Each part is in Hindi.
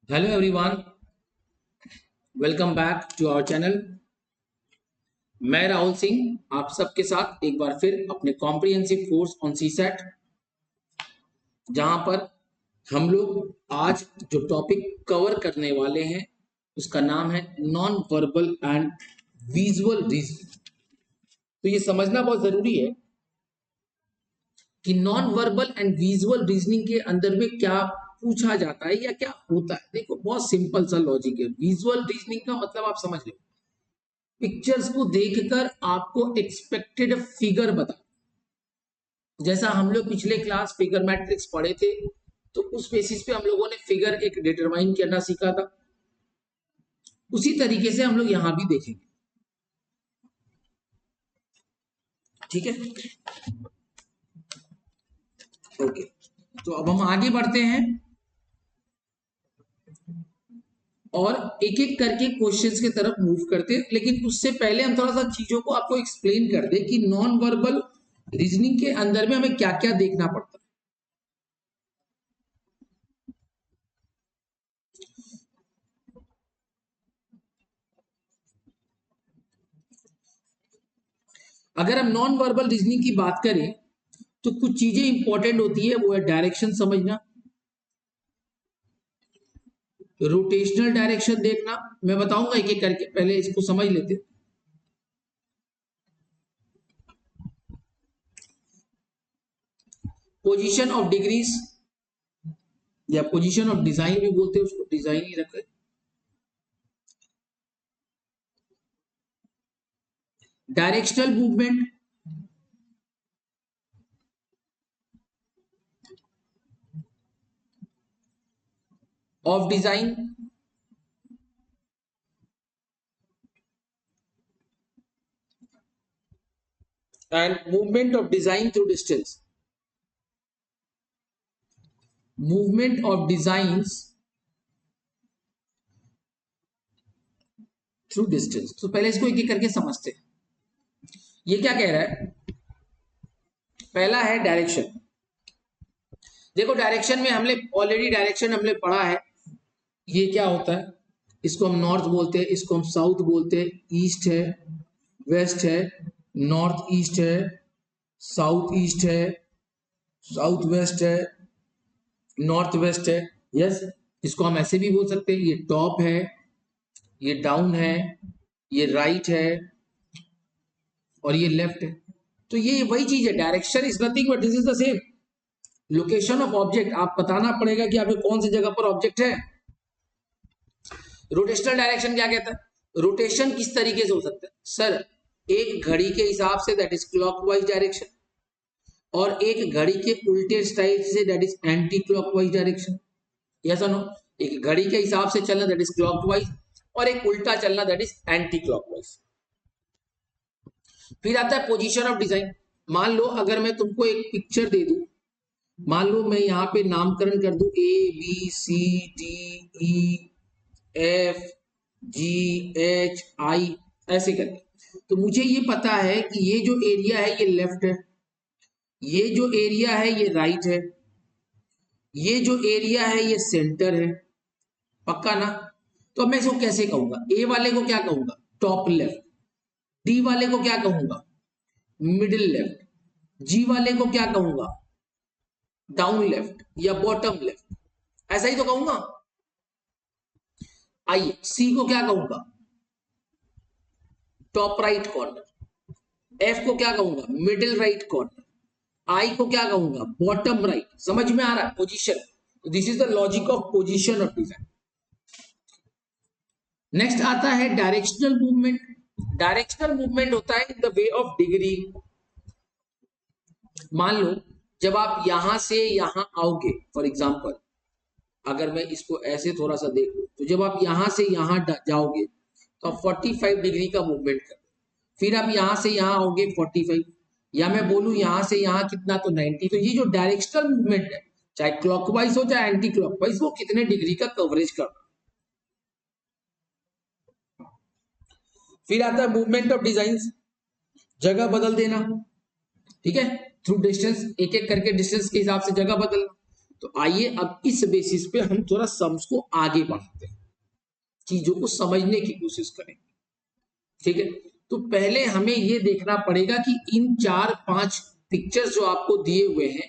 Hello everyone, welcome back to our channel. मैं राहुल सिंह आप सबके साथ एक बार फिर अपने कॉम्प्रिहेंसिव कोर्स ऑन सीसेट, जहां पर हम लोग आज जो टॉपिक कवर करने वाले हैं उसका नाम है non verbal and visual reasoning. तो ये समझना बहुत जरूरी है कि non verbal and visual reasoning के अंदर में क्या पूछा जाता है या क्या होता है। देखो, बहुत सिंपल सा लॉजिक है। विजुअल रीजनिंग का मतलब आप समझ लो, पिक्चर्स को देखकर आपको एक्सपेक्टेड फिगर बता। जैसा हम लोग पिछले क्लास फिगर मैट्रिक्स पढ़े थे, तो उस बेसिस पे हम लोगों ने फिगर एक डिटरमाइन करना सीखा था। उसी तरीके से हम लोग यहां भी देखेंगे। ठीक है, ओके। तो अब हम आगे बढ़ते हैं और एक एक करके क्वेश्चंस की तरफ मूव करते हैं। लेकिन उससे पहले हम थोड़ा सा चीजों को आपको एक्सप्लेन कर दे कि नॉन वर्बल रीजनिंग के अंदर में हमें क्या क्या देखना पड़ता है। अगर हम नॉन वर्बल रीजनिंग की बात करें तो कुछ चीजें इंपॉर्टेंट होती है। वो है डायरेक्शन समझना, रोटेशनल डायरेक्शन देखना। मैं बताऊंगा एक एक करके, पहले इसको समझ लेते। पोजीशन ऑफ डिग्रीज या पोजीशन ऑफ डिजाइन भी बोलते हैं उसको, डिजाइन ही रखे। Directional movement, of design, and movement of design through distance. Movement of designs through distance. तो पहले इसको एक एक करके समझते हैं। ये क्या कह रहा है? पहला है डायरेक्शन। देखो, डायरेक्शन में हमने ऑलरेडी डायरेक्शन हमने पढ़ा है। ये क्या होता है? इसको हम नॉर्थ बोलते हैं, इसको हम साउथ बोलते हैं, ईस्ट है, वेस्ट है, नॉर्थ ईस्ट है, साउथ ईस्ट है, साउथ वेस्ट है, नॉर्थ वेस्ट है। यस, इसको हम ऐसे भी बोल सकते हैं। ये टॉप है, ये डाउन है, ये राइट है और ये लेफ्ट है। तो ये वही चीज है। Direction is nothing but this is the same location of object. आप बताना पड़ेगा कि आपके कौन सी जगह पर ऑब्जेक्ट है। रोटेशनल डायरेक्शन क्या कहता है? रोटेशन किस तरीके से हो सकता है सर? एक घड़ी के हिसाब से, दैट इज क्लॉकवाइज डायरेक्शन, और एक घड़ी के उल्टे स्टाइल से, that is anti clockwise direction. Yes और नो? एक घड़ी के हिसाब से चलना, दैट इज क्लॉकवाइज, और एक उल्टा चलना, दैट इज एंटी क्लॉकवाइज। फिर आता है पोजीशन ऑफ डिजाइन। मान लो अगर मैं तुमको एक पिक्चर दे दूं, मान लो मैं यहाँ पे नामकरण कर दूं A B C D E F G H I, ऐसे करके। तो मुझे ये पता है कि ये जो एरिया है ये लेफ्ट है, ये जो एरिया है ये राइट है, ये जो एरिया है ये सेंटर है। पक्का ना? तो मैं इसको कैसे कहूंगा? ए वाले को क्या कहूंगा? Top left. डी वाले को क्या कहूंगा? Middle left. जी वाले को क्या कहूंगा? डाउन लेफ्ट या बॉटम लेफ्ट। ऐसा ही तो कहूंगा। आइए, सी को क्या कहूंगा? Top right corner. एफ को क्या कहूंगा? Middle right corner. आई को क्या कहूंगा? Bottom right. समझ में आ रहा है? Position. This is the logic of position of design. Next आता है डायरेक्शनल मूवमेंट। डायरेक्शनल मूवमेंट होता है in the way of degree. मान लो जब आप यहां से यहां आओगे, फॉर एग्जाम्पल अगर मैं इसको ऐसे थोड़ा सा देखूं, तो जब आप यहां से यहां जाओगे तो आप 45 डिग्री का मूवमेंट कर, फिर आप यहां से यहां आओगे 45, या मैं बोलूं यहां से यहां कितना, तो 90। तो ये जो डायरेक्शनल मूवमेंट है, चाहे क्लॉकवाइज हो चाहे एंटी क्लॉकवाइज, वो कितने डिग्री का कवरेज करना। फिर आता है मूवमेंट ऑफ डिजाइन, जगह बदल देना। ठीक है, थ्रू डिस्टेंस, एक एक करके डिस्टेंस के हिसाब से जगह बदलना। तो आइए अब इस बेसिस पे हम थोड़ा सम्स को आगे बढ़ाते हैं, चीजों को समझने की कोशिश करेंगे। ठीक है, तो पहले हमें ये देखना पड़ेगा कि इन 4-5 पिक्चर्स जो आपको दिए हुए हैं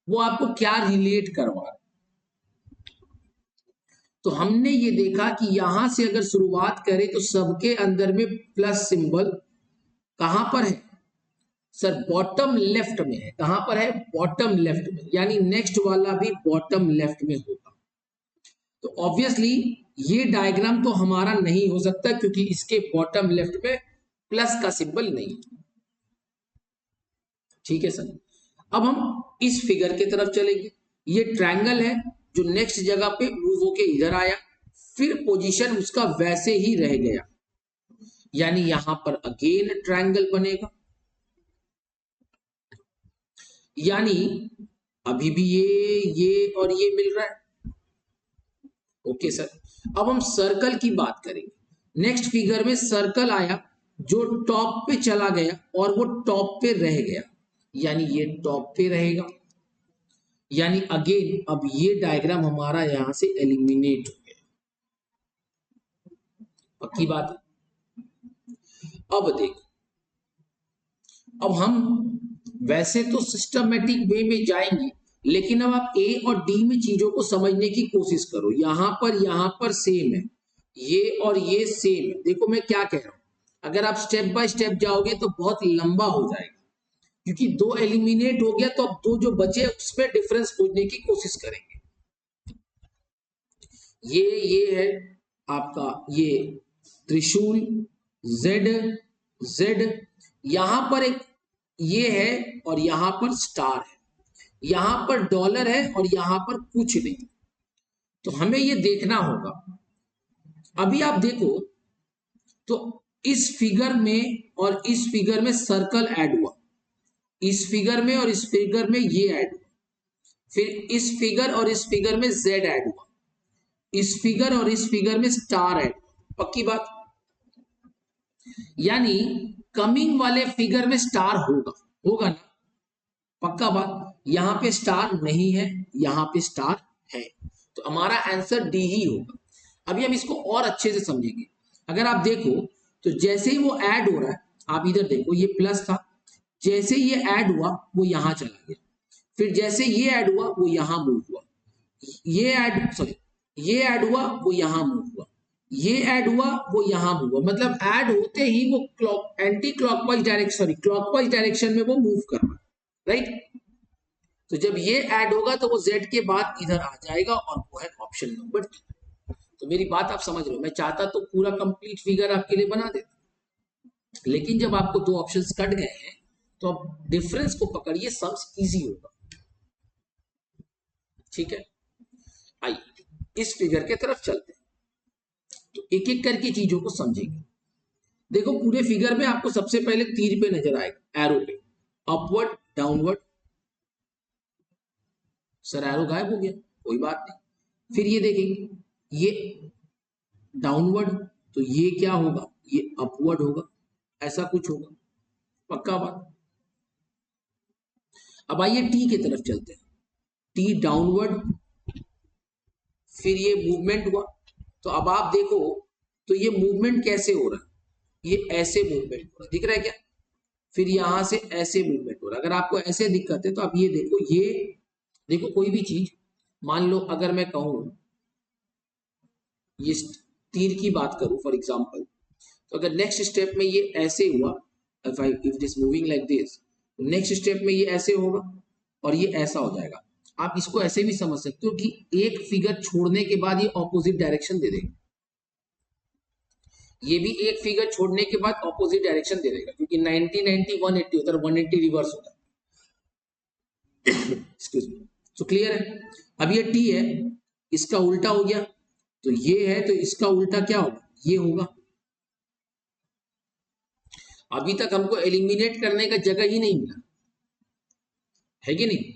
वो आपको क्या रिलेट करवा रहे हैं। तो हमने ये देखा कि यहां से अगर शुरुआत करें तो सबके अंदर में प्लस सिंबल कहां पर है सर? बॉटम लेफ्ट में है। कहां पर है? बॉटम लेफ्ट में, यानी नेक्स्ट वाला भी बॉटम लेफ्ट में होगा। तो ऑब्वियसली ये डायग्राम तो हमारा नहीं हो सकता क्योंकि इसके बॉटम लेफ्ट में प्लस का सिंबल नहीं है। ठीक है सर, अब हम इस फिगर की तरफ चलेंगे। ये ट्रायंगल है जो नेक्स्ट जगह पे मूव होके इधर आया, फिर पोजीशन उसका वैसे ही रह गया, यानी यहां पर अगेन ट्रायंगल बनेगा, यानी अभी भी ये और ये मिल रहा है। ओके सर, अब हम सर्कल की बात करेंगे। नेक्स्ट फिगर में सर्कल आया जो टॉप पे चला गया और वो टॉप पे रह गया, यानी ये टॉप पे रहेगा, यानी अगेन अब ये डायग्राम हमारा यहां से एलिमिनेट हो गया। पक्की बात है। अब देखो, अब हम वैसे तो सिस्टमेटिक वे में जाएंगे, लेकिन अब आप ए और डी में चीजों को समझने की कोशिश करो। यहां पर सेम है, ये और ये सेम है। देखो मैं क्या कह रहा हूं, अगर आप स्टेप बाय स्टेप जाओगे तो बहुत लंबा हो जाएगा, क्योंकि दो एलिमिनेट हो गया, तो अब दो जो बचे उसमें डिफरेंस खोजने की कोशिश करेंगे। ये है आपका ये त्रिशूल, जेड जेड, यहां पर एक ये है और यहां पर स्टार है, यहां पर डॉलर है और यहां पर कुछ नहीं। तो हमें ये देखना होगा। अभी आप देखो तो इस फिगर में और इस फिगर में सर्कल ऐड हुआ, इस फिगर में और इस फिगर में ये ऐड हुआ, फिर इस फिगर और इस फिगर में जेड ऐड हुआ, इस फिगर और इस फिगर में स्टार ऐड। पक्की बात, यानी कमिंग वाले फिगर में स्टार होगा, होगा ना? पक्का बात। यहां पे स्टार नहीं है, यहां पे स्टार है, तो हमारा आंसर डी ही होगा। अभी हम इसको और अच्छे से समझेंगे। अगर आप देखो तो जैसे ही वो ऐड हो रहा है, आप इधर देखो ये प्लस था, जैसे ये ऐड हुआ वो यहां चला गया, फिर जैसे ये ऐड हुआ वो यहां मूव हुआ, ये ऐड सॉरी ये ऐड हुआ वो यहां मूव हुआ, ये ऐड हुआ वो यहां मूव हुआ। मतलब ऐड होते ही वो anti clockwise direction sorry clockwise direction में वो मूव कर रहा है, राइट? तो जब ये ऐड होगा तो वो z के बाद इधर आ जाएगा और वो है ऑप्शन नंबर 3। तो मेरी बात आप समझ रहे हो, मैं चाहता तो पूरा कंप्लीट फिगर आपके लिए बना देता, लेकिन जब आपको दो ऑप्शंस कट गए हैं तो अब डिफरेंस को पकड़िए, सम्स इजी होगा। ठीक है, आइए इस फिगर के तरफ चलते हैं, तो एक एक करके चीजों को समझेंगे। देखो पूरे फिगर में आपको सबसे पहले तीर पे नजर आएगा, एरो पे, अपवर्ड डाउनवर्ड। सर एरो गायब हो गया, कोई बात नहीं, फिर ये देखेंगे ये डाउनवर्ड, तो ये क्या होगा? ये अपवर्ड होगा, ऐसा कुछ होगा। पक्का बात। अब आइए टी की तरफ चलते हैं, टी डाउनवर्ड, फिर ये मूवमेंट हुआ, तो अब आप देखो तो ये मूवमेंट कैसे हो रहा है? ये ऐसे मूवमेंट हो रहा है, दिख रहा है क्या? फिर यहां से ऐसे मूवमेंट हो रहा है। अगर आपको ऐसे दिक्कत है तो आप ये देखो, ये देखो कोई भी चीज, मान लो अगर मैं कहूं ये तीर की बात करूं फॉर एग्जांपल, तो अगर नेक्स्ट स्टेप में ये ऐसे हुआ, if it is moving like this, next step में ये ऐसे होगा और ये ऐसा हो जाएगा। आप इसको ऐसे भी समझ सकते हो कि एक फिगर छोड़ने के बाद ये ऑपोजिट डायरेक्शन दे देगा, ये भी एक फिगर छोड़ने के बाद ऑपोजिट डायरेक्शन दे देगा, क्योंकि 90 90 180 होता है, 180 रिवर्स होता है। एक्सक्यूज मी, तो क्लियर है? अब ये टी है, इसका उल्टा हो गया, तो ये है, तो इसका उल्टा क्या होगा? ये होगा। अभी तक हमको एलिमिनेट करने का जगह ही नहीं मिला, है कि नहीं?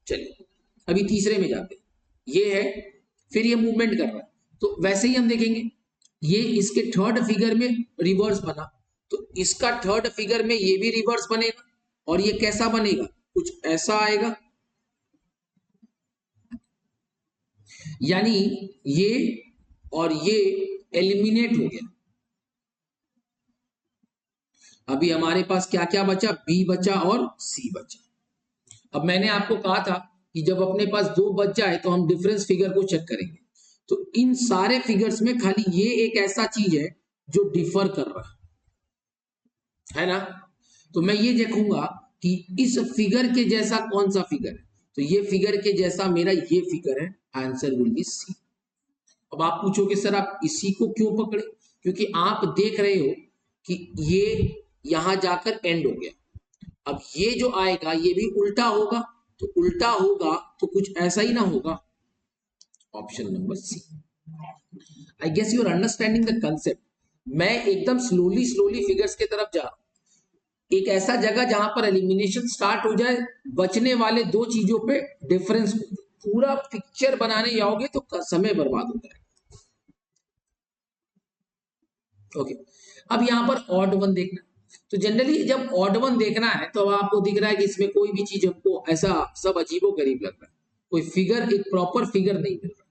चलिए अभी तीसरे में जाते हैं, ये है, फिर ये मूवमेंट कर रहा है, तो वैसे ही हम देखेंगे ये इसके थर्ड फिगर में रिवर्स बना, तो इसका थर्ड फिगर में ये भी रिवर्स बनेगा, और ये कैसा बनेगा? कुछ ऐसा आएगा, यानी ये और ये एलिमिनेट हो गया। अभी हमारे पास क्या क्या बचा, बी बचा और सी बचा। अब मैंने आपको कहा था कि जब अपने पास दो बच जाए तो हम डिफरेंस फिगर को चेक करेंगे। तो इन सारे फिगर्स में खाली ये एक ऐसा चीज है जो डिफर कर रहा है ना। तो मैं ये देखूंगा कि इस फिगर के जैसा कौन सा फिगर है। तो ये फिगर के जैसा मेरा ये फिगर है, आंसर विल बी सी। अब आप पूछोगे सर आप इसी को क्यों पकड़े, क्योंकि आप देख रहे हो कि ये यहां जाकर एंड हो गया। अब ये जो आएगा ये भी उल्टा होगा, तो उल्टा होगा तो कुछ ऐसा ही ना होगा। Option number C. I guess you are understanding the concept. मैं एकदम स्लोली स्लोली फिगर्स की तरफ जा रहा हूं। एक ऐसा जगह जहां पर एलिमिनेशन स्टार्ट हो जाए, बचने वाले दो चीजों पे डिफरेंस पूरा पिक्चर बनाने जाओगे तो समय बर्बाद हो जाएगा। ओके, अब यहां पर ऑड वन देखना। तो जनरली जब ऑड वन देखना है तो अब आपको दिख रहा है कि इसमें कोई भी चीज हमको ऐसा सब अजीबो गरीब लग रहा है, कोई फिगर एक प्रॉपर फिगर नहीं मिल रहा।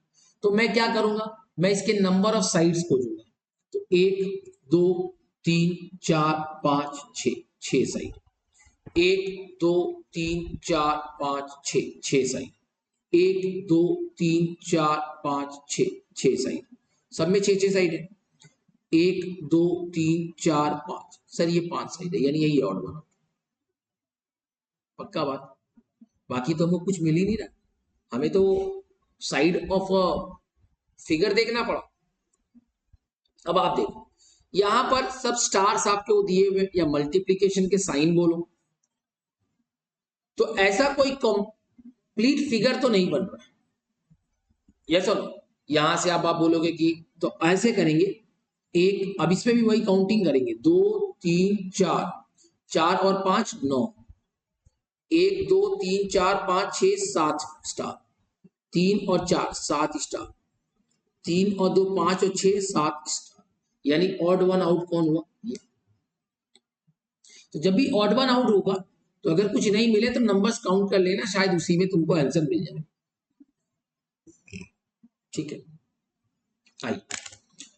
तो मैं क्या करूंगा, मैं इसके नंबर ऑफ साइड्स खोजूंगा। तो एक दो तीन चार पांच छ, छह साइड। एक दो तीन चार पांच छ, छह साइड। एक दो तीन चार पांच छ, छह साइड। सब में छह छह साइड है। एक दो तीन चार पांच, सर ये पांच साइड है, यानी यही ऑड वन। पक्का बात। बाकी तो हमको कुछ मिल ही नहीं रहा, हमें तो साइड ऑफ फिगर देखना पड़ा। अब आप देखो यहां पर सब स्टार्स आपके दिए हुए या मल्टीप्लीकेशन के साइन बोलो, तो ऐसा कोई कंप्लीट फिगर तो नहीं बन रहा। यस और नो। यहां से आप बोलोगे कि तो ऐसे करेंगे, एक अब इसमें भी वही काउंटिंग करेंगे, दो तीन चार, चार और पांच नौ, एक दो तीन चार पांच छह सात स्टार, तीन और चार सात स्टार, तीन और दो पांच और छह सात स्टार, यानी ऑड वन आउट कौन हुआ ये। तो जब भी ऑड वन आउट होगा तो अगर कुछ नहीं मिले तो नंबर्स काउंट कर लेना, शायद उसी में तुमको आंसर मिल जाए। ठीक है, आइए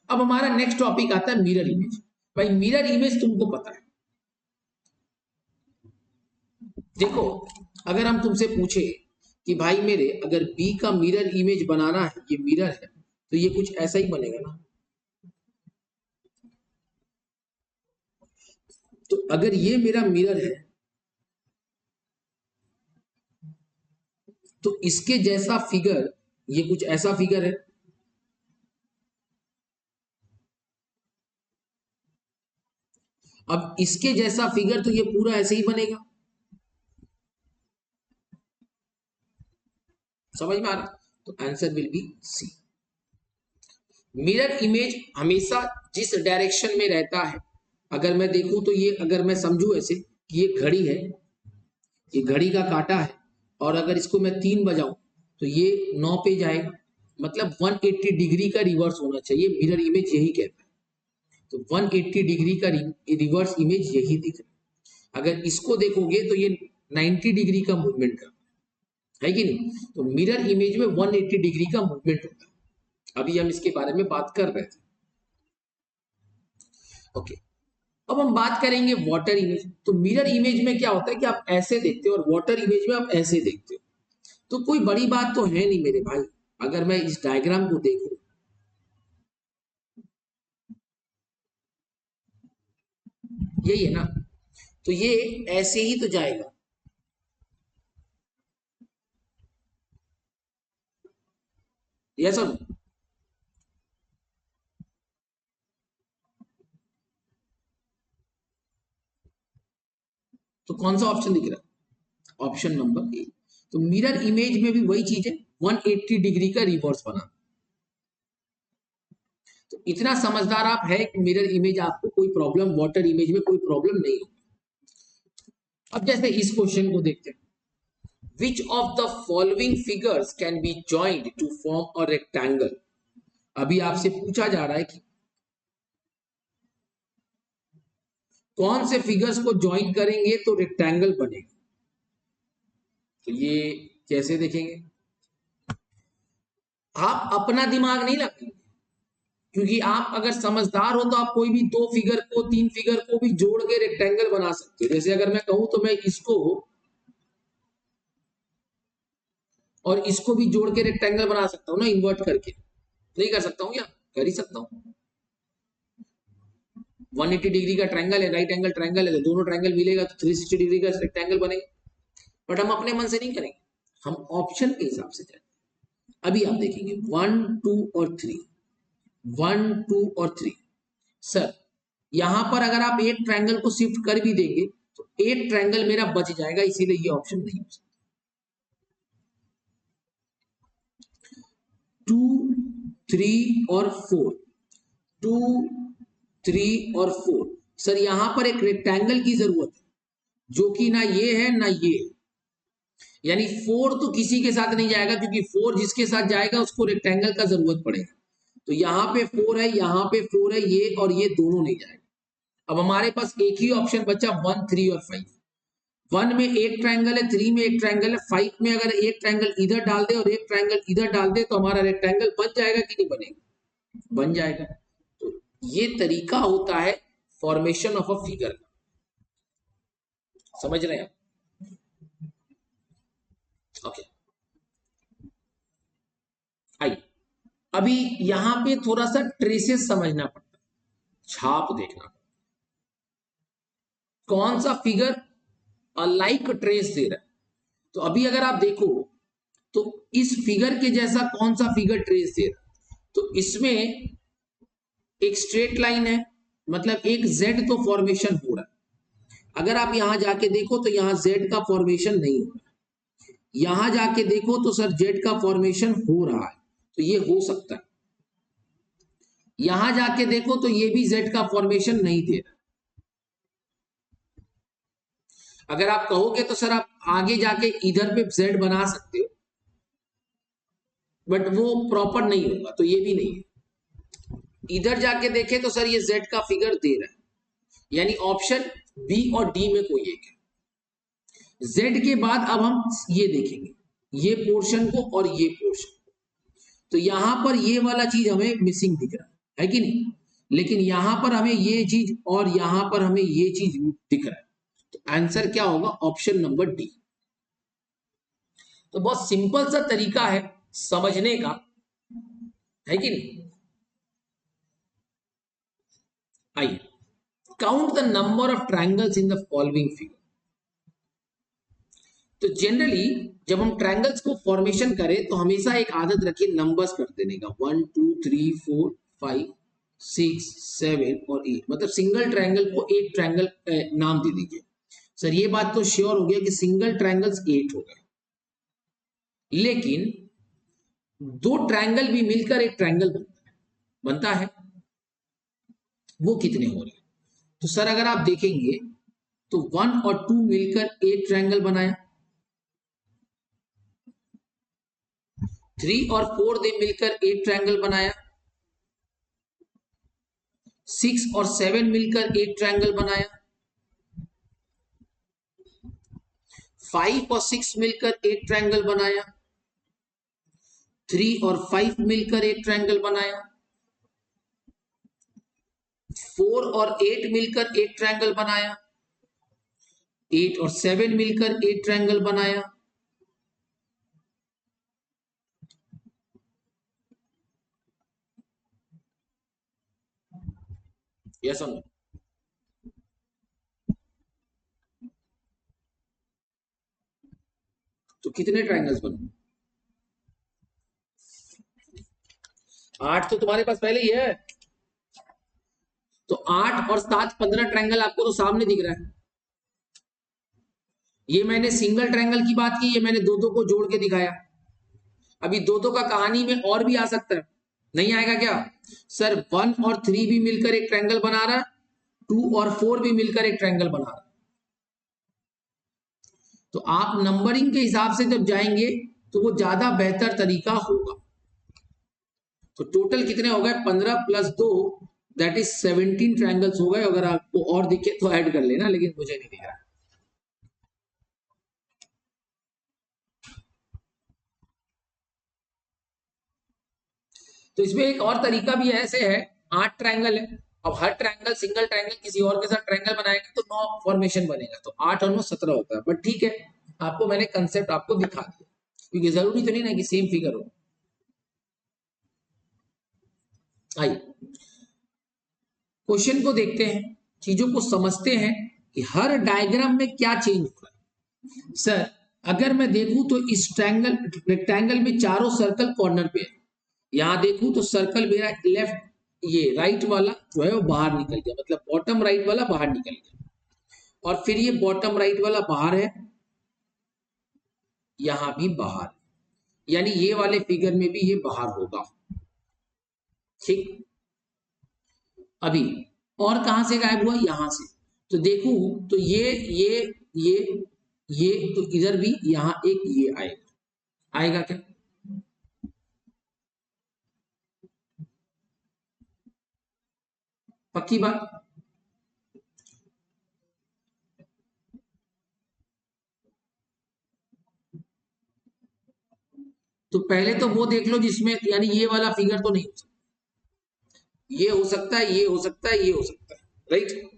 अब हमारा नेक्स्ट टॉपिक आता है मिरर इमेज। भाई मिरर इमेज तुमको पता है, देखो अगर हम तुमसे पूछे कि भाई मेरे अगर बी का मिरर इमेज बनाना है, ये मिरर है तो ये कुछ ऐसा ही बनेगा ना। तो अगर ये मेरा मिरर है तो इसके जैसा फिगर ये कुछ ऐसा फिगर है। अब इसके जैसा फिगर तो ये पूरा ऐसे ही बनेगा, समझ में आ रहा। तो answer will be C. Mirror image हमेशा जिस डायरेक्शन में रहता है, अगर मैं देखूं तो ये अगर मैं समझू ऐसे कि ये घड़ी है, ये घड़ी का काटा है, और अगर इसको मैं 3 बजाऊं तो ये 9 पे जाएगा, मतलब 180 डिग्री का रिवर्स होना चाहिए। मिरर इमेज यही कहता है। तो 180 डिग्री का रिवर्स इमेज यही दिख रहा है। अगर इसको देखोगे तो ये 90 डिग्री का मूवमेंट है कि नहीं। तो मिरर इमेज में 180 डिग्री का मूवमेंट होता है। अभी हम इसके बारे में बात कर रहे थे। ओके, अब हम बात करेंगे वाटर इमेज। तो मिरर इमेज में क्या होता है कि आप ऐसे देखते हो और वाटर इमेज में आप ऐसे देखते हो। तो कोई बड़ी बात तो है नहीं मेरे भाई, अगर मैं इस डायग्राम को देखूं, यही है ना। तो ये ऐसे ही तो जाएगा, यस और नो? तो कौन सा ऑप्शन दिख रहा है, ऑप्शन नंबर ए। तो मिरर इमेज में भी वही चीज है, 180 डिग्री का रिवर्स बना। तो इतना समझदार आप है कि मिरर इमेज आपको कोई प्रॉब्लम, वाटर इमेज में कोई प्रॉब्लम नहीं होगी। अब जैसे इस क्वेश्चन को देखते हैं, which of the following figures can be joined to form a rectangle। अभी आपसे पूछा जा रहा है कि कौन से फिगर्स को ज्वाइन करेंगे तो रेक्टेंगल बनेगा। तो ये कैसे देखेंगे, आप अपना दिमाग नहीं लगाएंगे, क्योंकि आप अगर समझदार हो तो आप कोई भी 2 फिगर को 3 फिगर को भी जोड़ के रेक्टेंगल बना सकते हो। जैसे अगर मैं कहूं तो मैं इसको और इसको भी जोड़ के रेक्टेंगल बना सकता हूं ना, इन्वर्ट करके। नहीं कर सकता हूं क्या? कर ही सकता हूं। 180 डिग्री का ट्रायंगल है, राइट एंगल ट्रायंगल है, तो दोनों ट्रायंगल मिलेगा तो 360 डिग्री का रेक्टेंगल बनेगा। बट हम अपने मन से नहीं करेंगे, हम ऑप्शन के हिसाब से करेंगे। अभी आप देखेंगे 1 2 और 3, 1 2 और 3। सर यहां पर अगर आप एक ट्रायंगल को शिफ्ट कर भी देंगे तो एक ट्रायंगल मेरा बच जाएगा, इसीलिए ये ऑप्शन नहीं हो सकता। 2 3 और 4, 2 3 और 4। सर यहां पर एक रेक्टेंगल की जरूरत है, जो कि ना ये है ना ये है। यानी 4 तो किसी के साथ नहीं जाएगा, क्योंकि 4 जिसके साथ जाएगा उसको रेक्टेंगल का जरूरत पड़ेगा। तो यहाँ पे 4 है, यहाँ पे 4 है, ये और ये दोनों नहीं जाएगा। अब हमारे पास एक ही ऑप्शन बचा 1 3 और 5। 1 में एक ट्रायंगल है, 3 में एक ट्रायंगल है, 5 में अगर एक ट्रायंगल इधर डाल दे और एक ट्रायंगल इधर डाल दे तो हमारा रेक्टेंगल बन जाएगा कि नहीं बनेगा? बन जाएगा। तो ये तरीका होता है फॉर्मेशन ऑफ अ फिगर का। समझ रहे हैं? ओके, आइए अभी यहां पे थोड़ा सा ट्रेसेस समझना पड़ता है, छाप देखना पड़ता है। कौन सा फिगर लाइक ट्रेस दे रहा है? तो अभी अगर आप देखो तो इस फिगर के जैसा कौन सा फिगर ट्रेस दे रहा है? तो इसमें एक स्ट्रेट लाइन है, मतलब एक जेड तो फॉर्मेशन हो रहा है। अगर आप यहां जाके देखो तो यहां जेड का फॉर्मेशन नहीं हो रहा। यहां जाके देखो तो सर जेड का फॉर्मेशन हो रहा है, तो ये हो सकता है। यहां जाके देखो तो ये भी जेड का फॉर्मेशन नहीं दे रहा। अगर आप कहोगे तो सर आप आगे जाके इधर पे जेड बना सकते हो, बट वो प्रॉपर नहीं होगा, तो ये भी नहीं है। इधर जाके देखे तो सर ये जेड का फिगर दे रहा है, यानी ऑप्शन बी और डी में कोई एक है। जेड के बाद अब हम ये देखेंगे, ये पोर्शन को और ये पोर्शन। तो यहां पर ये वाला चीज हमें मिसिंग दिख रहा है कि नहीं? लेकिन यहां पर हमें ये चीज और यहां पर हमें ये चीज दिख रहा है। तो आंसर क्या होगा? Option number D. तो बहुत सिंपल सा तरीका है समझने का, है कि नहीं? आइए, count the number of triangles in the following figure. तो जनरली जब हम ट्रायंगल्स को फॉर्मेशन करें तो हमेशा एक आदत रखिए नंबर्स कर देने का, 1 2 3 4 5 6 7 और 8। मतलब सिंगल ट्रायंगल को एक ट्रायंगल नाम दे दीजिए। सर ये बात तो श्योर हो गया कि सिंगल ट्रायंगल्स 8 हो गए, लेकिन दो ट्रायंगल भी मिलकर एक ट्रायंगल बनता है, वो कितने हो रहे हैं? तो सर अगर आप देखेंगे तो 1 और 2 मिलकर एक ट्रायंगल बनाया, 3 और 4 ने मिलकर एक ट्रायंगल बनाया, 6 और 7 मिलकर एक ट्रायंगल बनाया, 5 और 6 मिलकर एक ट्रायंगल बनाया, 3 और 5 मिलकर एक ट्रायंगल बनाया, 4 और 8 मिलकर एक ट्रायंगल बनाया, 8 और 7 मिलकर एक ट्रायंगल बनाया, यस और नो? तो कितने ट्रायंगल्स बने? 8 तो तुम्हारे पास पहले ही है। तो 8 और 7 15 ट्रायंगल आपको तो सामने दिख रहा है। ये मैंने सिंगल ट्रायंगल की बात की, ये मैंने दो दो को जोड़ के दिखाया। अभी दो दो का कहानी में और भी आ सकता है, नहीं आएगा क्या? सर 1 और 3 भी मिलकर एक ट्रायंगल बना रहा है, 2 और 4 भी मिलकर एक ट्रायंगल बना रहा है। तो आप नंबरिंग के हिसाब से जब जाएंगे तो वो ज्यादा बेहतर तरीका होगा। तो टोटल कितने हो गए? 15 प्लस 2 दैट इज 17 ट्रायंगल्स हो गए। अगर आपको और दिखे तो ऐड कर लेना, लेकिन मुझे नहीं दिख रहा। तो इसमें एक और तरीका भी ऐसे है, 8 ट्रायंगल है, अब हर ट्रायंगल सिंगल ट्रायंगल किसी और के साथ ट्रायंगल बनाएंगे तो 9 फॉर्मेशन बनेगा, तो 8 और 9 17 होता है। बट ठीक है, आपको मैंने कंसेप्ट आपको दिखा दिया, क्योंकि जरूरी तो नहीं ना कि सेम फिगर हो। आइए क्वेश्चन को देखते हैं, चीजों को समझते हैं कि हर डायग्राम में क्या चेंज हो रहा है। सर अगर मैं देखूं तो इस ट्रायंगल रेक्टेंगल में चारों सर्कल कॉर्नर पे है, यहां देखूं तो सर्कल मेरा लेफ्ट, ये राइट वाला जो है वो बाहर निकल गया, मतलब बॉटम राइट वाला बाहर निकल गया, और फिर ये बॉटम राइट वाला बाहर है, यहां भी बाहर, यानी ये वाले फिगर में भी ये बाहर होगा। ठीक, अभी और कहां से गायब हुआ, यहां से, तो देखूं तो ये ये तो इधर भी यहां एक ये आएगा, आएगा क्या, पक्की बात। तो पहले तो वो देख लो जिसमें, यानी ये वाला फिगर तो नहीं हो सकता, ये हो सकता है, ये हो सकता है, ये हो सकता है, राइट।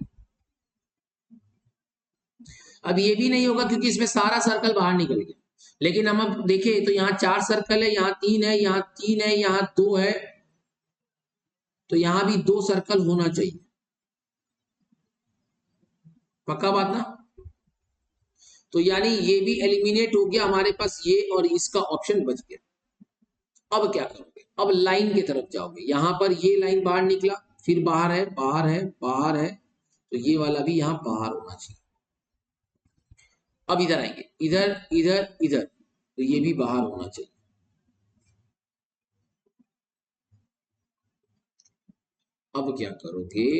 अब ये भी नहीं होगा क्योंकि इसमें सारा सर्कल बाहर निकल गया, लेकिन हम अब देखें तो यहाँ 4 सर्कल है, यहाँ 3 है, यहाँ 3 है, यहाँ 2 है, तो यहाँ भी 2 सर्कल होना चाहिए, पक्का बात ना। तो यानी ये भी एलिमिनेट हो गया हमारे पास, ये और इसका ऑप्शन बच गया। अब क्या करोगे, अब लाइन की तरफ जाओगे, यहां पर ये लाइन बाहर निकला, फिर बाहर है, बाहर है, बाहर है, तो ये वाला भी यहां बाहर होना चाहिए। अब इधर आएंगे, इधर इधर इधर, तो ये भी बाहर होना चाहिए। अब क्या करोगे,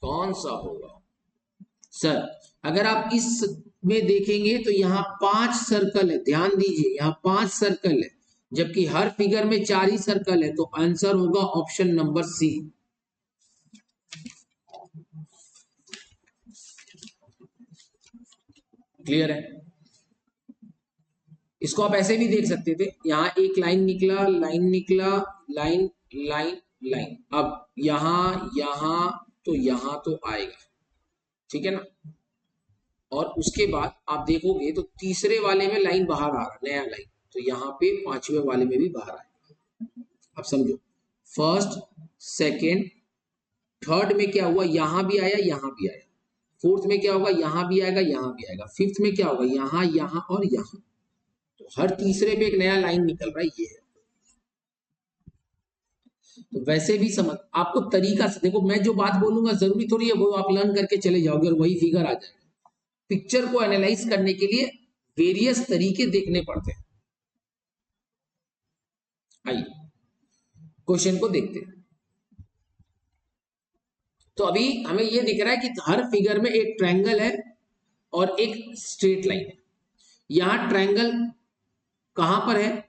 कौन सा होगा। सर अगर आप इस में देखेंगे तो यहाँ 5 सर्कल है, ध्यान दीजिए यहाँ 5 सर्कल है, जबकि हर फिगर में 4 ही सर्कल है, तो आंसर होगा ऑप्शन नंबर सी। क्लियर है, इसको आप ऐसे भी देख सकते थे, यहाँ एक लाइन निकला, लाइन निकला, लाइन लाइन लाइन, अब यहाँ यहाँ तो यहाँ तो आएगा, ठीक है ना। और उसके बाद आप देखोगे तो तीसरे वाले में लाइन बाहर आ रहा, नया लाइन, तो यहाँ पे 5वें वाले में भी बाहर आएगा। अब समझो, फर्स्ट सेकेंड थर्ड में क्या हुआ, यहां भी आया, यहां भी आया, फोर्थ में क्या होगा, यहां भी आएगा, यहां भी आएगा, फिफ्थ में क्या होगा, यहां यहां और यहां, तो हर तीसरे में एक नया लाइन निकल रहा है, ये है। तो वैसे भी समझ, आपको तरीका से देखो, मैं जो बात बोलूंगा जरूरी थोड़ी है वो आप लर्न करके चले जाओगे और वही फिगर आ जाएगा। पिक्चर को एनालाइज करने के लिए वेरियस तरीके देखने पड़ते हैं। आइए क्वेश्चन को देखते हैं। तो अभी हमें ये दिख रहा है कि हर फिगर में एक ट्रायंगल है और एक स्ट्रेट लाइन है। यहां ट्रायंगल कहां पर है,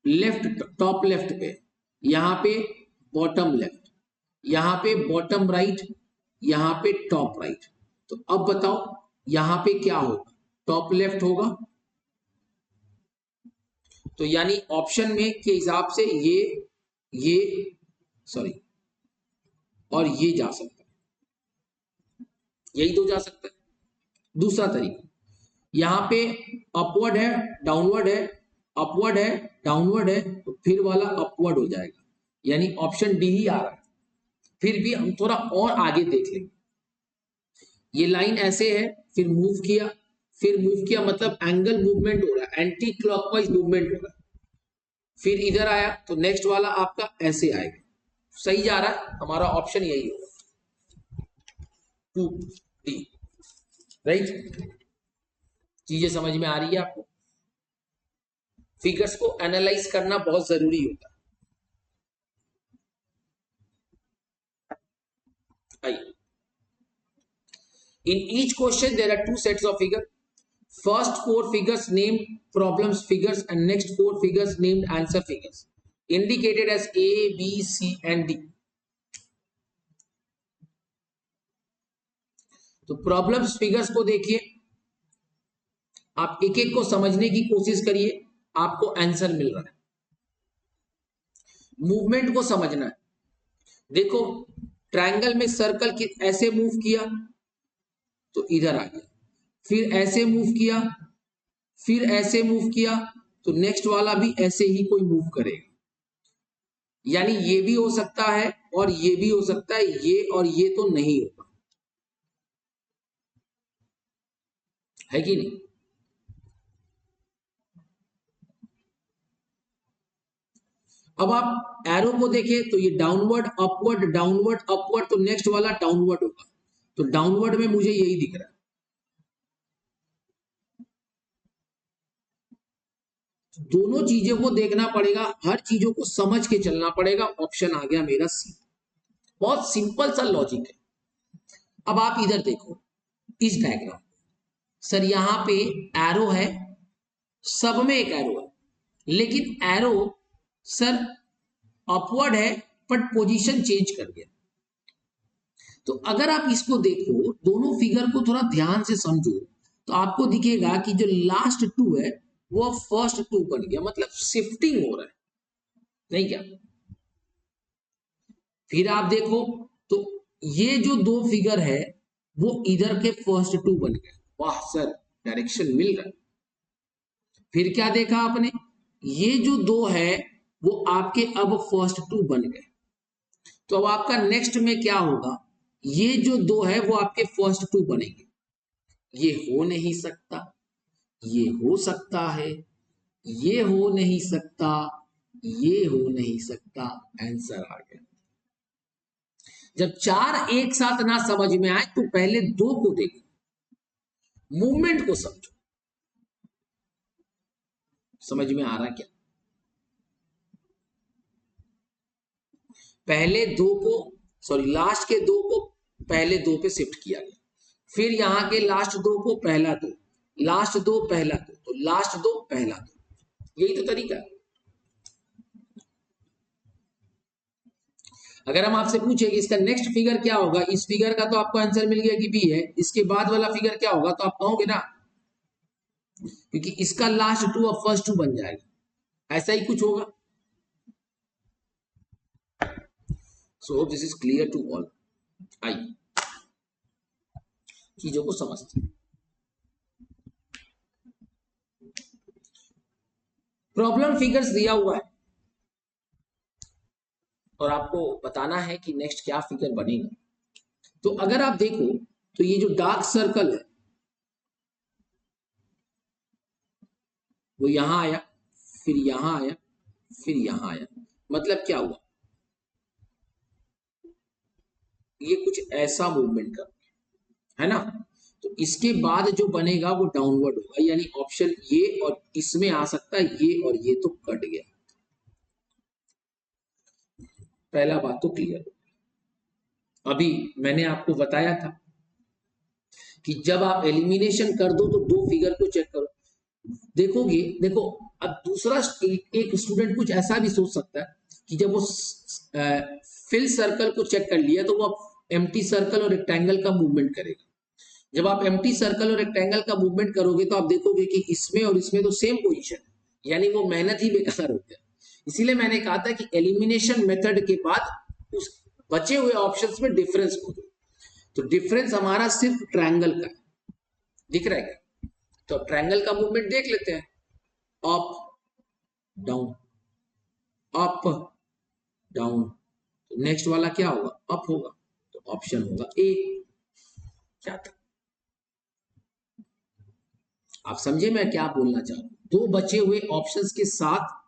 लेफ्ट, टॉप लेफ्ट पे, यहां पे बॉटम लेफ्ट, यहां पे बॉटम राइट, यहां पे टॉप राइट। तो अब बताओ यहां पे क्या होगा, टॉप लेफ्ट होगा, तो यानी ऑप्शन में के हिसाब से ये सॉरी और ये जा सकता है, यही तो जा सकता है। दूसरा तरीका, यहां पे अपवर्ड है, डाउनवर्ड है, अपवर्ड है, डाउनवर्ड है, तो फिर वाला अपवर्ड हो जाएगा, यानी ऑप्शन डी ही आ रहा है। फिर भी हम थोड़ा और आगे देख लेंगे, ये लाइन ऐसे है, फिर मूव किया, फिर मूव किया, मतलब एंगल मूवमेंट हो रहा है, एंटी क्लॉकवाइज मूवमेंट हो रहा है, फिर इधर आया तो नेक्स्ट वाला आपका ऐसे आएगा, सही जा रहा है, हमारा ऑप्शन यही होगा 2D, राइट। चीजें समझ में आ रही है आपको, फिगर्स को एनालाइज करना बहुत जरूरी होता है। आइए, in each question there are two sets of figure, first 4 figures named problems figures and next 4 figures named answer figures indicated as A, B, C and D. तो प्रॉब्लम्स फिगर्स को देखिए, आप एक एक को समझने की कोशिश करिए, आपको आंसर मिल रहा है। मूवमेंट को समझना है। देखो ट्रायंगल में सर्कल की ऐसे मूव किया तो इधर आ गया, फिर ऐसे मूव किया, फिर ऐसे मूव किया, तो नेक्स्ट वाला भी ऐसे ही कोई मूव करेगा। यानी ये भी हो सकता है और ये भी हो सकता है, ये और ये तो नहीं होगा, है कि नहीं? अब आप एरो को देखें तो ये डाउनवर्ड अपवर्ड डाउनवर्ड अपवर्ड, तो नेक्स्ट वाला डाउनवर्ड होगा, तो डाउनवर्ड में मुझे यही दिख रहा है। दोनों चीजों को देखना पड़ेगा, हर चीजों को समझ के चलना पड़ेगा। ऑप्शन आ गया मेरा सी। बहुत सिंपल सा लॉजिक है। अब आप इधर देखो इस डायग्राम, सर यहां पे एरो है, सब में एक एरो है, लेकिन एरो सर अपवर्ड है बट पोजीशन चेंज कर गया। तो अगर आप इसको देखो, दोनों फिगर को थोड़ा ध्यान से समझो, तो आपको दिखेगा कि जो लास्ट टू है वो अब फर्स्ट टू बन गया, मतलब शिफ्टिंग हो रहा है, नहीं क्या? फिर आप देखो तो ये जो दो फिगर है वो इधर के फर्स्ट टू बन गए। वाह सर, डायरेक्शन मिल रहा है। फिर क्या देखा आपने, ये जो दो है वो आपके अब फर्स्ट टू बन गए। तो अब आपका नेक्स्ट में क्या होगा, ये जो दो है वो आपके फर्स्ट टू बनेंगे। ये हो नहीं सकता, ये हो सकता है, ये हो नहीं सकता, ये हो नहीं सकता। आंसर आ गया। जब चार एक साथ ना समझ में आए तो पहले दो को देखो, मूवमेंट को समझो। समझ में आ रहा क्या? पहले दो को, सॉरी लास्ट के दो को पहले दो पे शिफ्ट किया गया, फिर यहां के लास्ट दो को पहला दो, लास्ट दो पहला दो, तो लास्ट दो पहला दो, यही तो तरीका है। अगर हम आपसे पूछे कि इसका नेक्स्ट फिगर क्या होगा, इस फिगर का तो आपको आंसर मिल गया कि बी है, इसके बाद वाला फिगर क्या होगा, तो आप कहोगे ना, क्योंकि इसका लास्ट टू अब फर्स्ट टू बन जाएगा, ऐसा ही कुछ होगा। So this is clear to all. आई चीजों को समझते हैं। प्रॉब्लम फिगर्स दिया हुआ है और आपको बताना है कि नेक्स्ट क्या फिगर बनेगा। तो अगर आप देखो तो ये जो डार्क सर्कल है वो यहां आया, फिर यहां आया, फिर यहां आया, मतलब क्या हुआ, ये कुछ ऐसा मूवमेंट कर, है ना? तो इसके बाद जो बनेगा वो डाउनवर्ड होगा, यानी ऑप्शन ये और इसमें आ सकता है, ये और ये तो कट गया। पहला बात तो क्लियर। अभी मैंने आपको बताया था कि जब आप एलिमिनेशन कर दो तो दो फिगर को चेक करो, देखोगे। देखो अब दूसरा एक स्टूडेंट कुछ ऐसा भी सोच सकता है कि जब वो फिल सर्कल को चेक कर लिया तो वो एम्प्टी सर्कल और रेक्टेंगल का मूवमेंट करेगा। जब आप एम्प्टी सर्कल और रेक्टेंगल का मूवमेंट करोगे तो आप देखोगे कि इसमें और इसमें तो सेम पोजीशन है, यानी वो मेहनत ही बेकार हो गया। इसीलिए मैंने कहा था कि एलिमिनेशन मेथड के बाद उस बचे हुए ऑप्शंस में डिफरेंस खोजो। तो डिफरेंस हमारा सिर्फ ट्रायंगल का है, दिख रहा है क्या? तो ट्रायंगल का मूवमेंट देख लेते हैं, अप डाउन, अप डाउन, तो नेक्स्ट वाला क्या होगा, अप होगा, तो ऑप्शन होगा ए। क्या था, आप समझे मैं क्या बोलना चाह रहा हूं? दो बचे हुए ऑप्शंस के साथ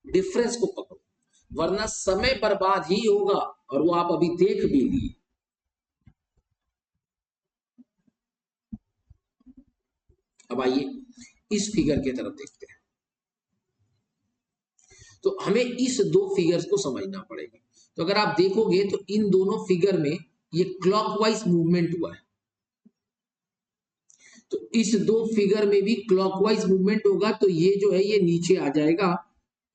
डिफरेंस को पकड़ो, वरना समय बर्बाद ही होगा, और वो आप अभी देख भी लिए। अब आइए इस फिगर की तरफ देखते हैं। तो हमें इस दो फिगर्स को समझना पड़ेगा। तो अगर आप देखोगे तो इन दोनों फिगर में ये क्लॉकवाइज मूवमेंट हुआ है, तो इस दो फिगर में भी क्लॉकवाइज मूवमेंट होगा, तो ये जो है ये नीचे आ जाएगा,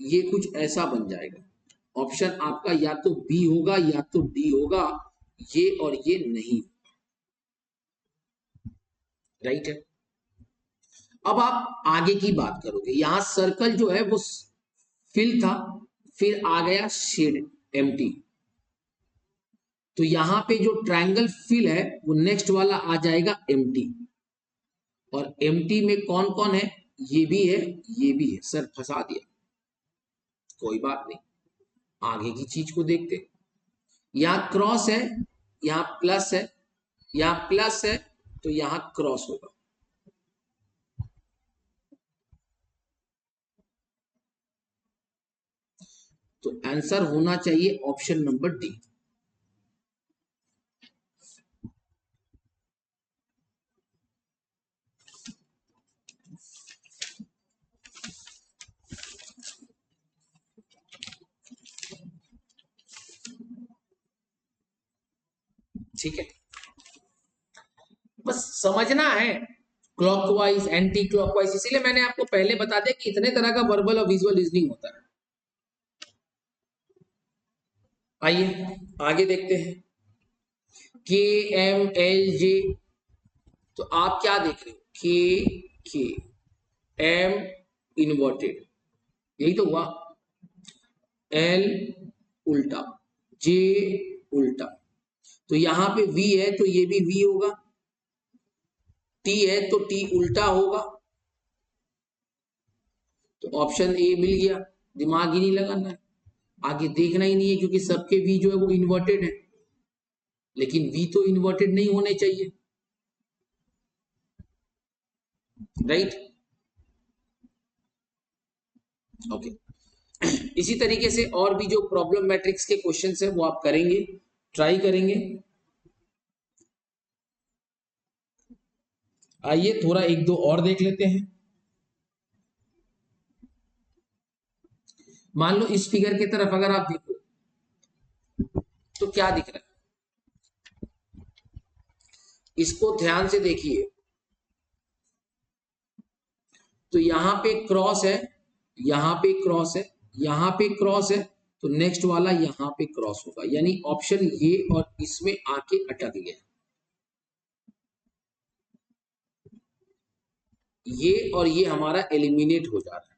ये कुछ ऐसा बन जाएगा। ऑप्शन आपका या तो बी होगा या तो डी होगा, ये और ये नहीं, राइट है। अब आप आगे की बात करोगे, यहां सर्कल जो है वो फिल था, फिर आ गया शेड एम्प्टी। तो यहां पे जो ट्रायंगल फिल है वो नेक्स्ट वाला आ जाएगा एम्प्टी। और एम्प्टी में कौन कौन है, ये भी है, ये भी है। सर फंसा दिया, कोई बात नहीं, आगे की चीज को देखते। यहाँ क्रॉस है, यहाँ प्लस है, यहाँ प्लस है, तो यहाँ क्रॉस होगा। तो आंसर होना चाहिए ऑप्शन नंबर डी। ठीक है, बस समझना है क्लॉकवाइज एंटी क्लॉकवाइज। इसीलिए मैंने आपको पहले बता दिया कि इतने तरह का वर्बल और विजुअल रीजनिंग होता है। आइए आगे देखते हैं। के एम एल जे, तो आप क्या देख रहे हो, के एम इन्वर्टेड, यही तो हुआ। एल उल्टा, जे उल्टा, तो यहां पे वी है तो ये भी वी होगा, टी है तो टी उल्टा होगा। तो ऑप्शन ए मिल गया, दिमाग ही नहीं लगाना है, आगे देखना ही नहीं है, क्योंकि सबके वी जो है वो इन्वर्टेड है, लेकिन वी तो इन्वर्टेड नहीं होने चाहिए, राइट। ओके, इसी तरीके से और भी जो प्रॉब्लम मैट्रिक्स के क्वेश्चंस है वो आप करेंगे, ट्राई करेंगे। आइए थोड़ा एक दो और देख लेते हैं। मान लो इस फिगर की तरफ अगर आप देखो तो क्या दिख रहा है, इसको ध्यान से देखिए। तो यहां पे क्रॉस है, यहां पे क्रॉस है, यहां पे क्रॉस है, तो नेक्स्ट वाला यहां पे क्रॉस होगा, यानी ऑप्शन ये और इसमें आके अटक गया। ये और ये हमारा एलिमिनेट हो जा रहा है।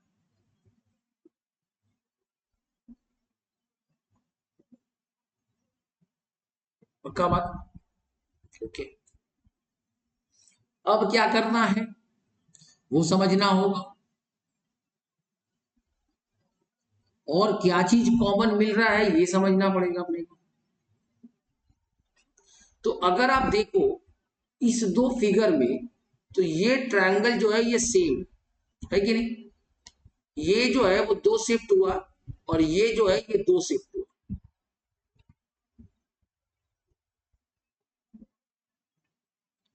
पक्का बात, ओके। अब क्या करना है वो समझना होगा, और क्या चीज कॉमन मिल रहा है ये समझना पड़ेगा अपने को। तो अगर आप देखो इस दो फिगर में, तो ये ट्रायंगल जो है ये सेम है कि नहीं, ये जो है वो दो शिफ्ट हुआ, और ये जो है ये दो शिफ्ट हुआ।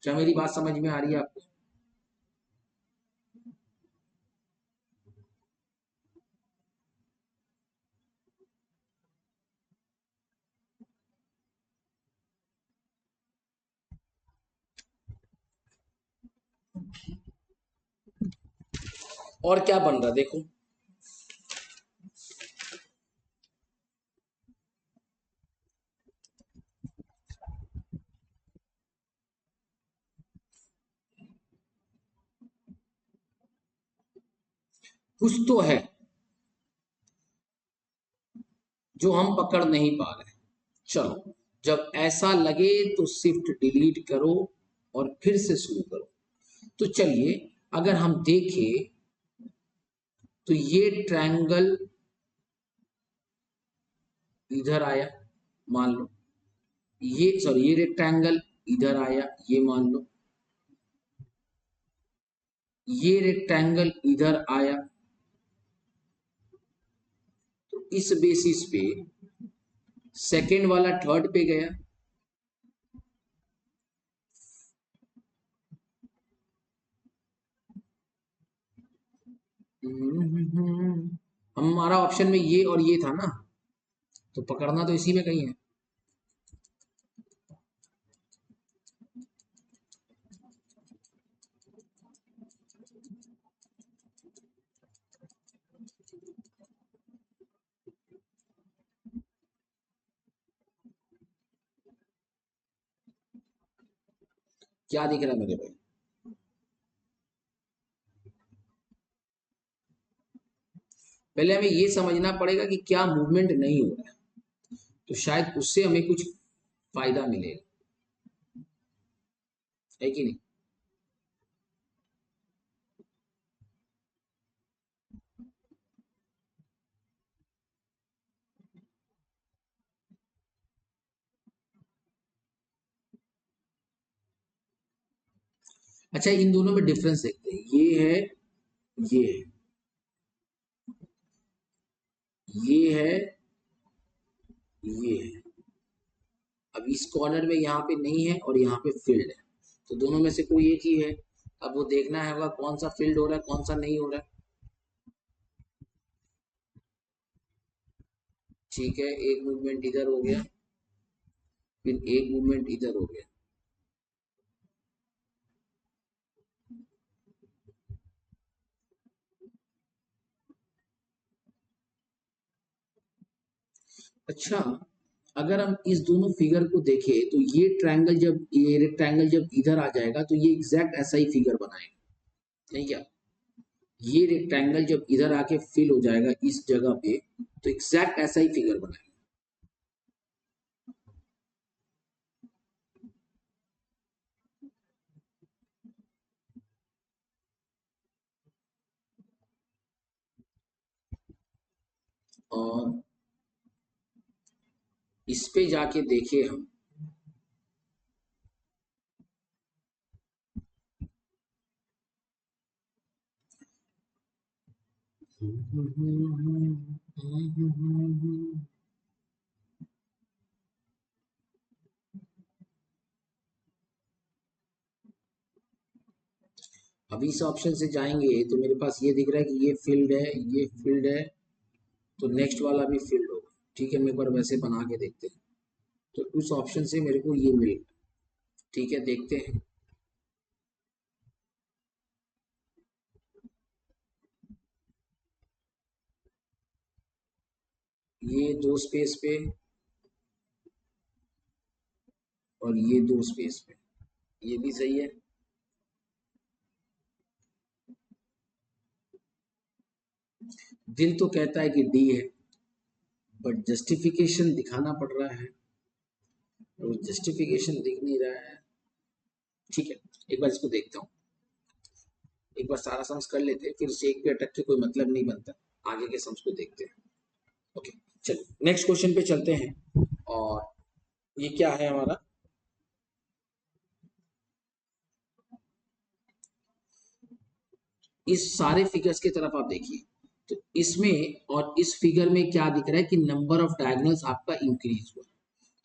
क्या मेरी बात समझ में आ रही है आपको? और क्या बन रहा देखो, कुछ तो है जो हम पकड़ नहीं पा रहे। चलो, जब ऐसा लगे तो शिफ्ट डिलीट करो और फिर से शुरू करो। तो चलिए, अगर हम देखें तो ये ट्रायंगल इधर आया, मान लो, ये सॉरी ये रेक्टेंगल इधर आया, ये मान लो, ये रेक्टेंगल इधर आया। तो इस बेसिस पे सेकेंड वाला थर्ड पे गया, हमारा ऑप्शन में ये और ये था ना, तो पकड़ना तो इसी में कहीं है। क्या दिख रहा है मेरे भाई? पहले हमें ये समझना पड़ेगा कि क्या मूवमेंट नहीं हो रहा है, तो शायद उससे हमें कुछ फायदा मिलेगा, है कि नहीं। अच्छा, इन दोनों में डिफरेंस देखते हैं। ये है, ये है, ये है, ये है। अब इस कॉर्नर में यहाँ पे नहीं है और यहाँ पे फील्ड है, तो दोनों में से कोई एक ही है। अब वो देखना है कौन सा फील्ड हो रहा है, कौन सा नहीं हो रहा है। ठीक है, एक मूवमेंट इधर हो गया, फिर एक मूवमेंट इधर हो गया। अच्छा, अगर हम इस दोनों फिगर को देखें तो ये रेक्टेंगल जब इधर आ जाएगा तो ये एग्जैक्ट ऐसा ही फिगर बनाएगा, नहीं क्या। ये रेक्टेंगल जब इधर आके फिल हो जाएगा इस जगह पे, तो एग्जैक्ट ऐसा ही फिगर बनाएगा। और इस पे जाके देखे हम, अब इस ऑप्शन से जाएंगे तो मेरे पास ये दिख रहा है कि ये फील्ड है, ये फील्ड है, तो नेक्स्ट वाला भी फील्ड होगा। ठीक है, हम एक बार वैसे बना के देखते हैं। तो उस ऑप्शन से मेरे को ये मिल, ठीक है, देखते हैं। ये दो स्पेस पे और ये दो स्पेस पे, ये भी सही है। दिल तो कहता है कि डी है, बट जस्टिफिकेशन दिखाना पड़ रहा है, और जस्टिफिकेशन दिख नहीं रहा है। ठीक है, एक बार इसको देखता हूँ, एक बार सारा सम्स कर लेते हैं, फिर उसे एक पे अटक के कोई मतलब नहीं बनता। आगे के सम्स को देखते हैं। ओके, चलो नेक्स्ट क्वेश्चन पे चलते हैं। और ये क्या है हमारा, इस सारे फिगर्स की तरफ आप देखिए, तो इसमें और इस फिगर में क्या दिख रहा है कि नंबर ऑफ डायगोनल्स आपका इंक्रीज हुआ।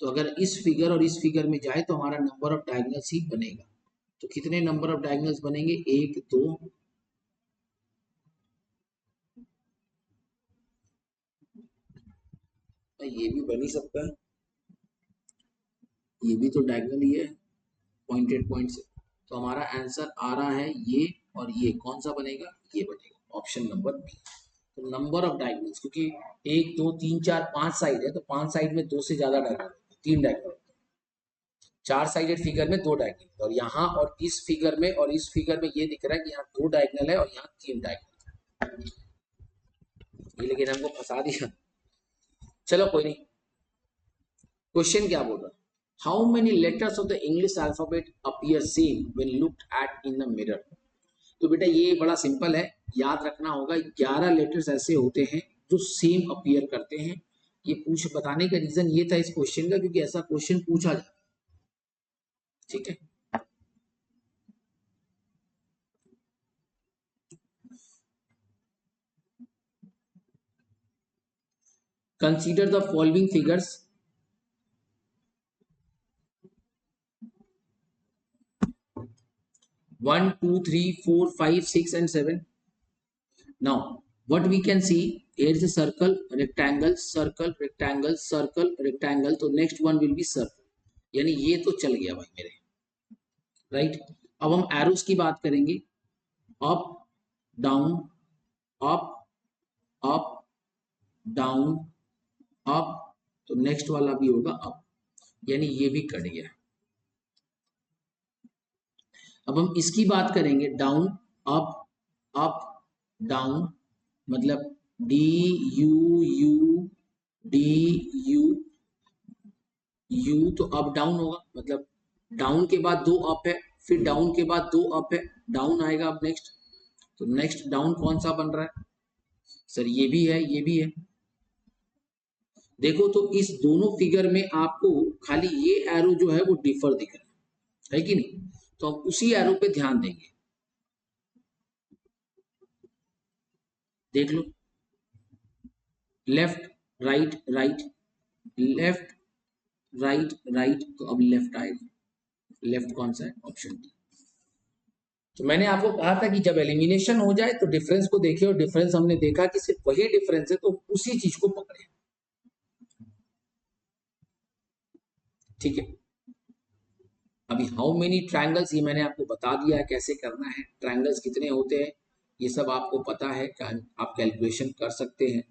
तो अगर इस फिगर और इस फिगर में जाए तो हमारा नंबर ऑफ डायगोनल्स ही बनेगा। तो कितने नंबर ऑफ डायगोनल्स बनेंगे, एक, दो, ये भी बन ही सकता है, ये भी तो डायगोनल ही है पॉइंटेड पॉइंट से। तो हमारा आंसर आ रहा है ये, और ये कौन सा बनेगा, ये बनेगा ऑप्शन नंबर बी। तो नंबर ऑफ डायगोनल्स, क्योंकि एक, दो, तीन, चार, पांच साइड है, तो पांच साइड में दो से ज्यादा डायगोनल, तीन डायगोनल, चार साइडेड फिगर में दो डायगोनल, और यहाँ और इस फिगर में और इस फिगर में ये दिख रहा है कि यहाँ दो डायगोनल है और यहाँ तीन डायगोनल। ये लेकिन हमको फंसा दिया। चलो कोई नहीं। क्वेश्चन क्या बोल रहा है, how many letters of the English alphabet appear same when looked at in the mirror. तो बेटा ये बड़ा सिंपल है, याद रखना होगा 11 लेटर्स ऐसे होते हैं जो सेम अपीयर करते हैं। ये पूछ बताने का रीजन ये था इस क्वेश्चन का, क्योंकि ऐसा क्वेश्चन पूछा जाता है। ठीक है, consider the following figures, 1, 2, 3, 4, 5, 6 and 7. Now what we can see, here is a circle, rectangle, circle, rectangle, circle, rectangle, तो next one will be circle, यानी ये तो चल गया भाई मेरे, राइट। अब हम एरोस की बात करेंगे, up, down, up, up, down, up, तो नेक्स्ट वाला भी होगा अप, यानी ये भी कट गया। अब हम इसकी बात करेंगे, डाउन, अप, अप, डाउन, मतलब D you U D you you, तो अप डाउन होगा, मतलब डाउन के बाद दो अप है, फिर डाउन के बाद दो अप है, डाउन आएगा अब नेक्स्ट। तो नेक्स्ट डाउन कौन सा बन रहा है सर? ये भी है, ये भी है। देखो तो इस दोनों फिगर में आपको खाली ये एरो जो है वो डिफर दिख रहा है कि नहीं? तो हम उसी एरो पे ध्यान देंगे। देख लो, left right right, left right right, तो अब लेफ्ट आएगा। लेफ्ट कौन सा है? Option D. तो मैंने आपको कहा था कि जब एलिमिनेशन हो जाए तो डिफरेंस को देखिए, और डिफरेंस हमने देखा कि सिर्फ वही डिफरेंस है, तो उसी चीज को पकड़े। ठीक है, अभी हाउ मेनी ट्रायंगल्स ये मैंने आपको बता दिया है कैसे करना है, ट्रायंगल्स कितने होते हैं ये सब आपको पता है, आप कैलकुलेशन कर सकते हैं।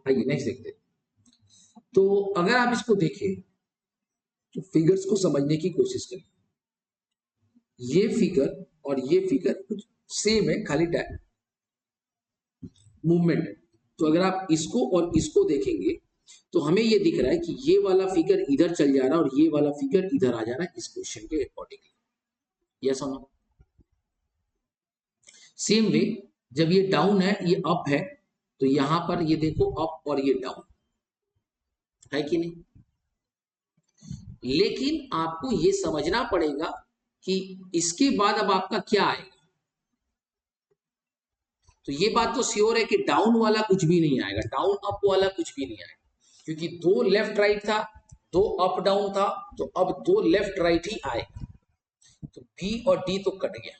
आइए नेक्स्ट देखते हैं। तो अगर आप इसको देखें तो फिगर्स को समझने की कोशिश करें। ये फिगर और ये फिगर कुछ सेम है, खाली मूवमेंट है। तो अगर आप इसको और इसको देखेंगे तो हमें ये दिख रहा है कि ये वाला फिगर इधर चल जा रहा है और ये वाला फिगर इधर आ जा रहा है इस क्वेश्चन के अकॉर्डिंगली। यस और नो? सेम वे जब ये डाउन है ये अप है, तो यहां पर ये देखो अप और ये डाउन है कि नहीं? लेकिन आपको ये समझना पड़ेगा कि इसके बाद अब आपका क्या आएगा। तो ये बात तो श्योर है कि डाउन वाला कुछ भी नहीं आएगा, डाउन अप वाला कुछ भी नहीं आएगा, क्योंकि दो लेफ्ट राइट था, दो अप डाउन था, तो अब दो लेफ्ट राइट ही आएगा। तो बी और डी तो कट गया।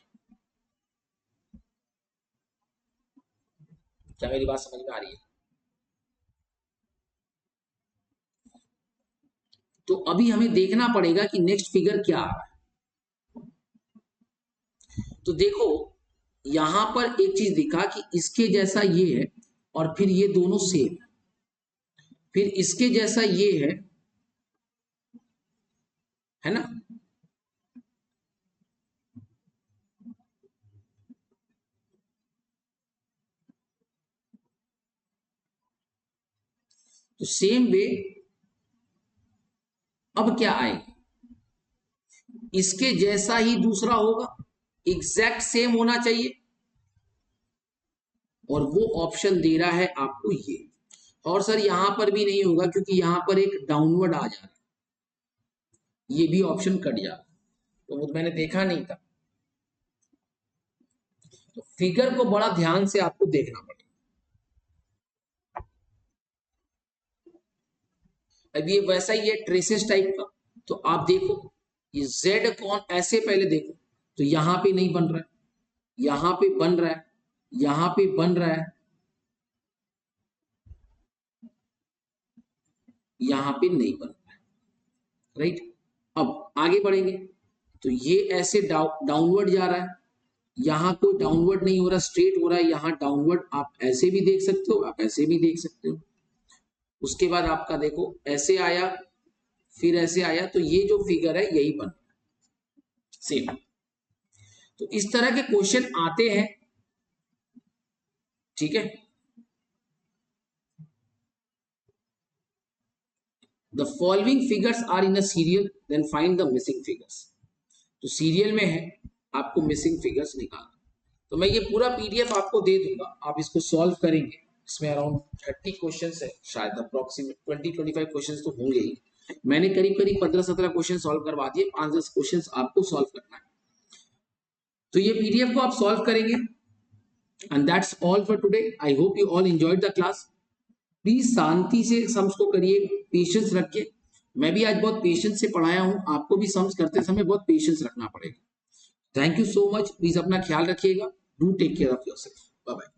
क्या मेरी बात समझ में आ रही है? तो अभी हमें देखना पड़ेगा कि नेक्स्ट फिगर क्या आ रहा है। तो देखो यहां पर एक चीज दिखा कि इसके जैसा ये है और फिर ये दोनों सेम है, फिर इसके जैसा ये है ना? तो सेम वे अब क्या आएगा, इसके जैसा ही दूसरा होगा, एग्जैक्ट सेम होना चाहिए, और वो ऑप्शन दे रहा है आपको ये। और सर यहां पर भी नहीं होगा क्योंकि यहां पर एक डाउनवर्ड आ जा रहा है, ये भी ऑप्शन कट जा रहा है, तो वो मैंने देखा नहीं था। तो फिगर को बड़ा ध्यान से आपको देखना पड़ेगा। अब ये वैसा ही है ट्रेसेस टाइप का, तो आप देखो ये जेड कौन ऐसे पहले देखो, तो यहां पे नहीं बन रहा है, यहां पे बन रहा है, यहां पे बन रहा है, यहां पे नहीं बन रहा है, राइट? अब आगे बढ़ेंगे तो ये ऐसे डाउनवर्ड जा रहा है, यहां कोई डाउनवर्ड नहीं हो रहा, स्ट्रेट हो रहा है, यहां डाउनवर्ड आप ऐसे भी देख सकते हो, आप ऐसे भी देख सकते हो। उसके बाद आपका देखो ऐसे आया, फिर ऐसे आया, तो ये जो फिगर है यही बन सेम। तो इस तरह के क्वेश्चन आते हैं, ठीक है? The following figures are in a serial, then find the missing figures. तो सीरियल में है, आपको मिसिंग फिगर्स निकालना। तो मैं ये पूरा पीडीएफ आपको दे दूंगा, आप इसको सॉल्व करेंगे। इसमें अराउंड 30 क्वेश्चंस है, शायद अप्रोक्सीमेट 20-25 क्वेश्चंस तो होंगे ही। मैंने करीब करीब 15-17 क्वेश्चन सॉल्व करवा दिए, 5-10 क्वेश्चंस आपको सॉल्व करना है। तो ये पीडीएफ को आप सॉल्व करेंगे। And that's all for today. I hope you all enjoyed the class. Please शांति से सम्स को करिए, पेशेंस रखिए। मैं भी आज बहुत पेशेंस से पढ़ाया हूं, आपको भी सम्स करते समय बहुत पेशेंस रखना पड़ेगा। Thank you so much. Please अपना ख्याल रखिएगा। Do take care of yourself. Bye bye.